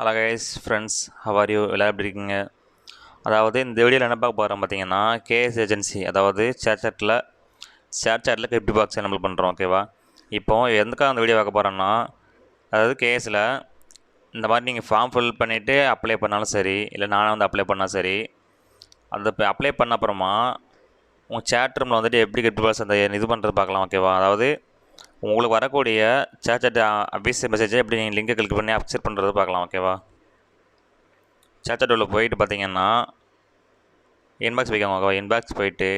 Hello guys friends, how you எல்லாம் எப்படி இருக்கீங்க? அதாவது இந்த வீடியோவில் என்ன பார்க்க போகிறோம் பார்த்தீங்கன்னா, கேஎஸ் ஏஜென்சி, அதாவது ஷேர் சாட்டில் கிரிப்ட் பாக்ஸ் எனபிள் பண்ணுறோம். ஓகேவா? இப்போ எதுக்காக அந்த வீடியோ பார்க்க போகிறோன்னா, அதாவது கேஎஸில் இந்த மாதிரி நீங்கள் ஃபார்ம் ஃபில் பண்ணிவிட்டு அப்ளை பண்ணாலும் சரி, இல்லை நானே வந்து அப்ளை பண்ணால் சரி, அந்த அப்ளை பண்ண அப்புறமா உங்கள் சேட் ரூமில் வந்துட்டு எப்படி கிரிப்ட் பாக்ஸ் அந்த இது பண்ணுறது பார்க்கலாம். ஓகேவா? அதாவது உங்களுக்கு வரக்கூடிய சேட் அபிஷியல் மெசேஜை எப்படி நீங்கள் லிங்கை கிளிக் பண்ணி அக்செப்ட் பண்ணுறது பார்க்கலாம். ஓகேவா? சேட் உள்ள போயிட்டு பார்த்தீங்கன்னா இன்பாக்ஸ் வைக்காங்க. ஓகேவா? இன்பாக்ஸ் போயிட்டு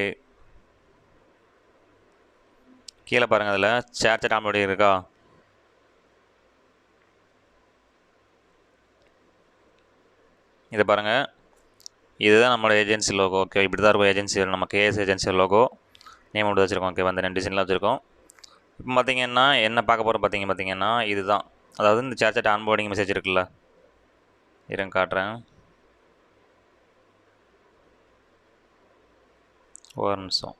கீழே பாருங்கள், அதில் சேட் டாம்லோடு இருக்கா? இதை பாருங்கள், இதுதான் நம்மளோட ஏஜென்சி லோகோ. ஓகே, இப்படி தான் இருக்கும் ஏஜென்சி, நம்ம கேஎஸ் ஏஜென்சி லோகோ நேம் மட்டும் வச்சுருக்கோம். ஓகேவா? அந்த 2 டிசைனில் வச்சுருக்கோம். இப்போ பார்த்தீங்கன்னா என்ன பார்க்க போகிறோம் பார்த்தீங்கன்னா இதுதான், அதாவது இந்த சேட் ஆன்போர்டிங் மெசேஜ் இருக்குல்ல, இருங்க காட்டுறேன், ஒரு நிமிஷம்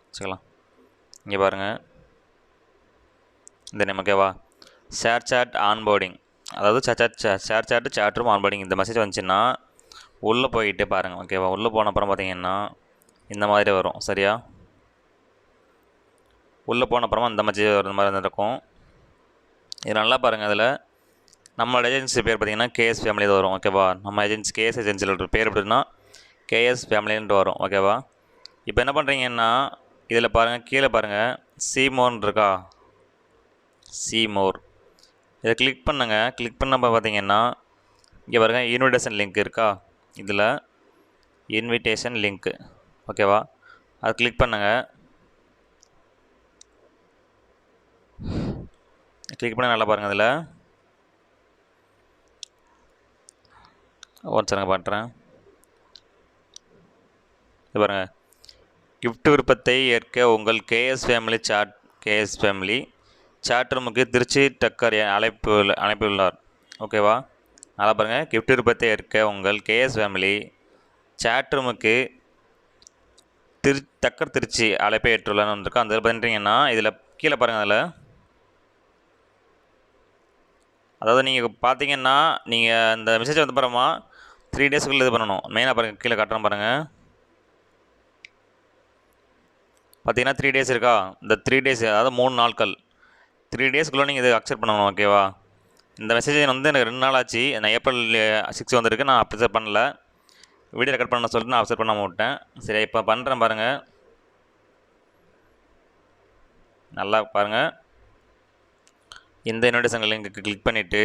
வச்சுக்கலாம். இங்கே பாருங்கள், இந்த நேம். ஓகேவா? ஷேர் ஆன்போர்டிங், அதாவது ஷேர் சாட் ரூம் ஆன்போர்டிங். இந்த மெசேஜ் வந்துச்சுன்னா உள்ளே போயிட்டு பாருங்கள். ஓகேவா? உள்ளே போன அப்புறம் பார்த்தீங்கன்னா இந்த மாதிரி வரும். சரியா? உள்ளே போன அப்புறமா இந்த மெசேஜ் வர மாதிரி இருக்கும். இது நல்லா பாருங்கள். அதில் நம்மளோட ஏஜென்சி பேர் பார்த்தீங்கன்னா கேஎஸ் ஃபேமிலி தான் வரும். ஓகேவா? நம்ம ஏஜென்சி கேஎஸ் ஏஜென்சியில் பேர் எப்படின்னா கேஎஸ் ஃபேமிலின்ட்டு வரும். ஓகேவா? இப்போ என்ன பண்ணுறீங்கன்னா இதில் பாருங்கள், கீழே பாருங்கள், சிமோர்னு இருக்கா? சிமோர் இதை கிளிக் பண்ணுங்கள். கிளிக் பண்ணப்போ பார்த்தீங்கன்னா இங்கே பாருங்கள், இன்விடேஷன் லிங்க் இருக்கா? இதில் இன்விடேஷன் லிங்க்கு. ஓகேவா? அது கிளிக் பண்ணுங்கள். கிளிக் பண்ண நல்லா பாருங்கள். அதில் ஒன்சருங்க பண்ணுறேன். இது பாருங்கள், கிஃப்ட் விருப்பத்தை ஏற்க உங்கள் கேஎஸ் ஃபேமிலி சாட் ரூமுக்கு திருச்சி டக்கர் அழைப்புள்ளார். ஓகேவா? நல்லா பாருங்கள், கிஃப்ட் விருப்பத்தை ஏற்க உங்கள் கேஎஸ் ஃபேமிலி சாட் ரூமுக்கு டக்கர் திருச்சி அழைப்பை ஏற்றுள்ளான்னு இருக்கா? அந்த பண்ணுறீங்கன்னா இதில் கீழே பாருங்கள். அதில் அதாவது நீங்கள் பார்த்தீங்கன்னா நீங்கள் இந்த மெசேஜ் வந்து பாருமா 3 டேஸ்க்குள்ளே இது பண்ணணும். மெயினாக பாருங்கள், கீழே காட்டுறோம் பாருங்கள். பார்த்தீங்கன்னா 3 டேஸ் இருக்கா? இந்த 3 டேஸ், அதாவது 3 நாட்கள், 3 டேஸ்க்குள்ளே நீங்கள் இதை அக்செப்ட் பண்ணணும். ஓகேவா? இந்த மெசேஜ் வந்து எனக்கு 2 நாள் ஆச்சு. நான் ஏப்ரல் 6 வந்திருக்கு, நான் அக்செப்ட் பண்ணல. வீடியோ ரெக்கார்ட் பண்ண சொல்லிட்டு நான் அக்செப்ட் பண்ணாமல் விட்டேன். சரி, இப்போ பண்ணுறேன் பாருங்கள். நல்லா பாருங்கள், இந்த இன்விடேஷன் லிங்க்கு கிளிக் பண்ணிவிட்டு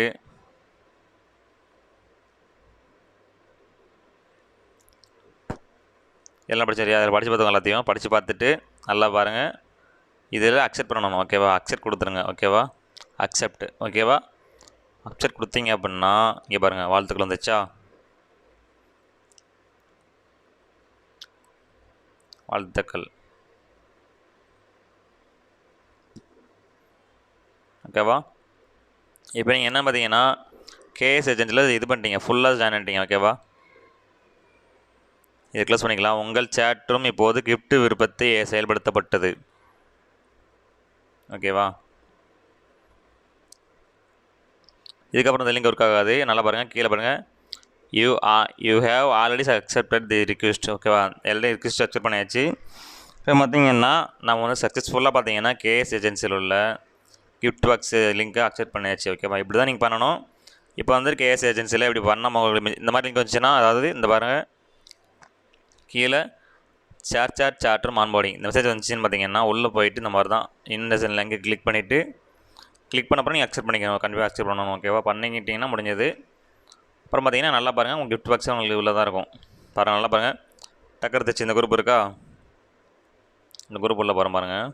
எல்லாம் படிச்சிருக்கா? அதில் படித்து பார்த்துக்கோங்க. எல்லாத்தையும் படித்து பார்த்துட்டு நல்லா பாருங்கள், இதில் அக்செப்ட் பண்ணணும். ஓகேவா? அக்செப்ட் கொடுத்துருங்க. ஓகேவா? அக்செப்ட். ஓகேவா? அக்செப்ட் கொடுத்தீங்க அப்படின்னா இங்கே பாருங்கள், வாழ்த்துக்கள் வந்துச்சா? வாழ்த்துக்கள். ஓகேவா? இப்போ நீங்கள் என்ன பார்த்தீங்கன்னா கேஎஸ் ஏஜென்சியில் இது பண்ணிட்டீங்க, ஃபுல்லாக ஜாயின் பண்ணிட்டீங்க. ஓகேவா? இதை க்ளோஸ் பண்ணிக்கலாம். உங்கள் சேட் ரூம் இப்போது கிஃப்ட் விருப்பத்தை செயல்படுத்தப்பட்டது. ஓகேவா? இதுக்கப்புறம் இந்த லிங்க் ஒர்க் ஆகாது. நல்லா பாருங்கள், கீழே பாருங்கள், you have already accepted the request. ஓகேவா? எல்லாம் ரிக்வெஸ்ட் அக்செப்ட் பண்ணியாச்சு. இப்போ பார்த்தீங்கன்னா நம்ம வந்து சக்ஸஸ்ஃபுல்லாக பார்த்தீங்கன்னா கேஎஸ் ஏஜென்சியில் உள்ள கிஃப்ட் பாக்ஸ் லிங்க்கை அக்செப்ட் பண்ணியாச்சு. ஓகேவா? இப்படி தான் நீங்கள் பண்ணணும். இப்போ வந்து கேஎஸ் ஏஜென்சியில் இப்படி பண்ணாமல் உங்களுக்கு இந்த மாதிரி லிங்க் வந்துச்சுன்னா, அதாவது இந்த பாருங்கள், கீழே சாட் ரூம் ஆன்போர்டிங் இந்த மெசேஜ் வந்துச்சுன்னு பார்த்தீங்கன்னா உள்ளே போயிட்டு இந்த மாதிரி தான் இன்விடேஷன் லிங்கை கிளிக் பண்ணிவிட்டு கிளிக் பண்ண அப்புறம் நீங்கள் அக்செப்ட் பண்ணிக்கணும். கண்டிப்பாக அக்செப்ட் பண்ணணும். ஓகேவா? பண்ணிக்கிட்டிங்கன்னா முடிஞ்சது. அப்புறம் பார்த்தீங்கன்னா நல்லா பாருங்கள், உங்கள் கிஃப்ட் பாக்ஸ் உங்களுக்கு இவ்வளோ தான் இருக்கும். பாருங்கள், நல்லா பாருங்கள், டக்கர் தச்சு இந்த குரூப் இருக்கா? இந்த குரூப் உள்ள போகிறோம் பாருங்கள்.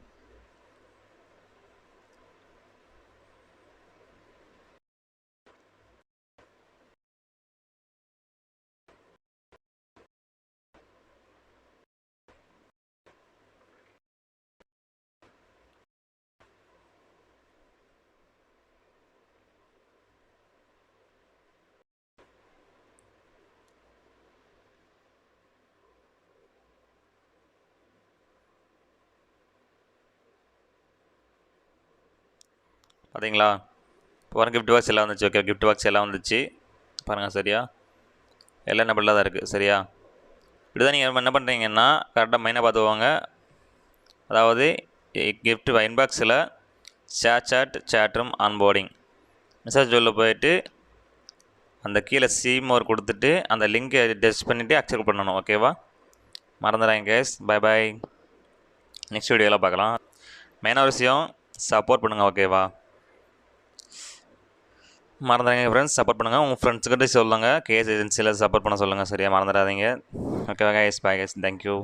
பார்த்தீங்களா? ஒரு கிஃப்ட் பாக்ஸ் எல்லாம் வந்துச்சு. ஓகே, கிஃப்ட் பாக்ஸ் எல்லாம் வந்துச்சு பாருங்கள். சரியா, எல்லாம் நம்பரில் தான் இருக்குது. சரியா, இப்படி தான் நீங்கள் என்ன பண்ணுறீங்கன்னா கரெக்டாக மெயினாக பார்த்துவாங்க. அதாவது கிஃப்ட் இன்பாக்ஸில் சேட் ரூம் ஆன்போர்டிங் மெசேஜ் உள்ள போயிட்டு அந்த கீழே சீமோர் கொடுத்துட்டு அந்த லிங்கை டெஸ்ட் பண்ணிவிட்டு அக்செப்ட் பண்ணணும். ஓகேவா, மறந்துடாங்க கேஸ். பை பாய், நெக்ஸ்ட் வீடியோவில் பார்க்கலாம். மெயினாக விஷயம் சப்போர்ட் பண்ணுங்கள். ஓகேவா, மறந்துடாதீங்க ஃப்ரெண்ட்ஸ், சப்போர்ட் பண்ணுங்கள். உங்கள் ஃப்ரெண்ட்ஸுக்கிட்ட சொல்லுங்கள் கேஎஸ் ஏஜென்சியில் சப்போர்ட் பண்ண சொல்லுங்கள். சரியா, மறந்துடாதீங்க. ஓகேவா கைஸ், பாய் கைஸ், தேங்க்யூ.